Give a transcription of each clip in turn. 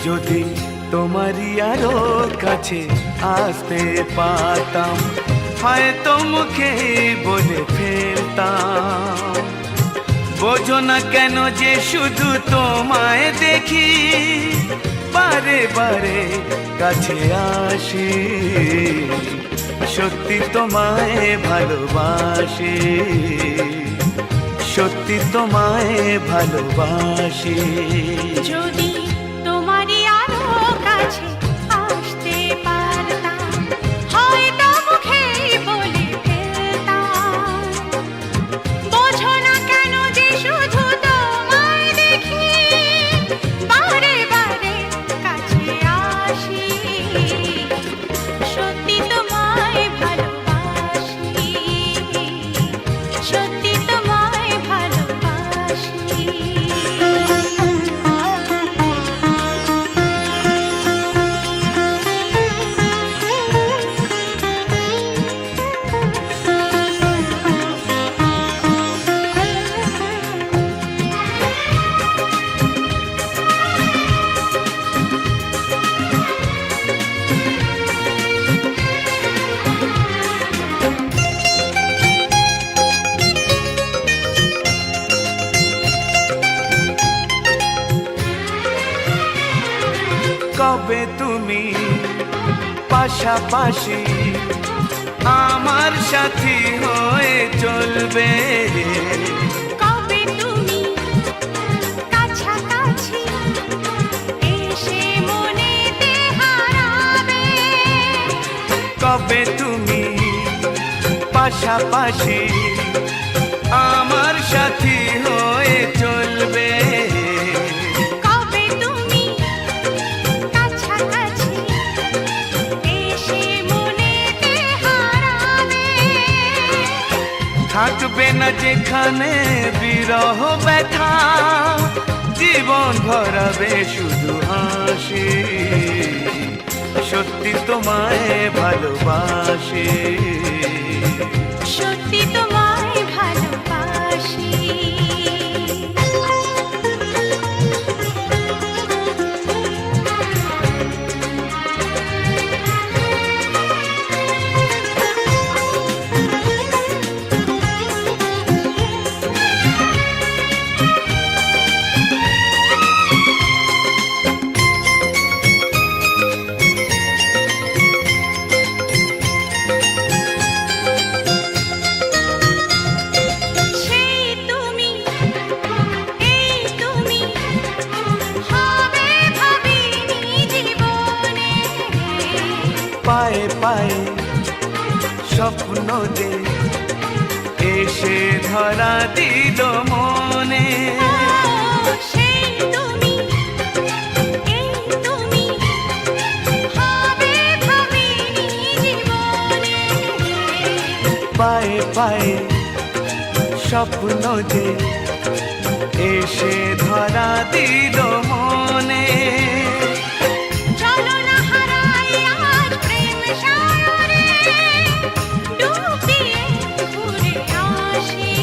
যদি তোমারই আরো কাছে আসতে পারতাম, হয়তো মুখে বলে ফেলতাম। বোঝো না কেন যে শুধু তোমায় দেখি, বারে বারে কাছে আসি। সত্যি তোমায় ভালোবাসি, সত্যি তোমায় ভালোবাসি। যদি তোমারই আরো কাছে আসতে পারতাম, হয়তো মুখে বলে ফেলতাম। বোঝো না কেন যে শুধু তোমায় দেখি, বারে বারে কাছে আসি। সত্যি তোমায় ভালোবাসি, সত্যি তোমায় ভালোবাসি। কবে তুমি পাশাপাশি আমার সাথী হয়ে চলবে? কবে তুমি কাছাকাছি এসে মনেতে হারাবে? কবে তুমি পাশাপাশি আমার সাথী হয়ে চলবে? কবে তুমি কাছাকাছি এসে মনেতে হারাবে? থাকবে না যেখানে বিরহ ব্যথা, জীবন ভরাবে শুধু হাসি। সত্যি তোমায় ভালোবাসি, সত্যি তোমায় ভালোবাসি। সেই তুমি, এই তুমি হবে ভাবিনি জীবনে। পায়ে পায়ে স্বপ্ন যে এসে ধরা দিল মনে। সেই তুমি, এই তুমি হবে ভাবিনি জীবনে। পায়ে পায়ে স্বপ্ন যে এসে ধরা দিল মনে। চলো না হারাই আজ প্রেম সাগরে, ডুবিয়ে ঘুরে আসি।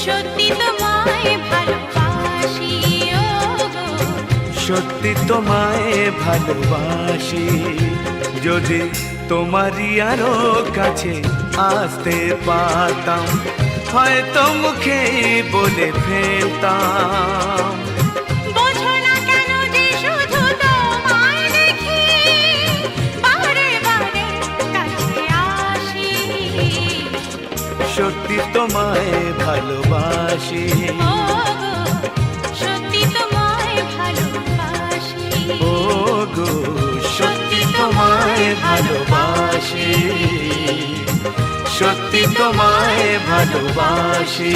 সত্যি তোমায় ভালোবাসি, ও গো। সত্যি তোমায় ভালোবাসি। যদি তোমারই আরো কাছে আসতে পারতাম, হয়তো মুখে বলে ফেলতাম। বোঝো না কেন যে শুধু তোমায় দেখি, বারে বারে কাছে আসি। সত্যি তোমায় ভালোবাসি, ও গো, সত্যি তোমায় ভালোবাসি। ও গো সত্যি তোমায় ভালোবাসি, সত্যি তোমায় ভালোবাসি।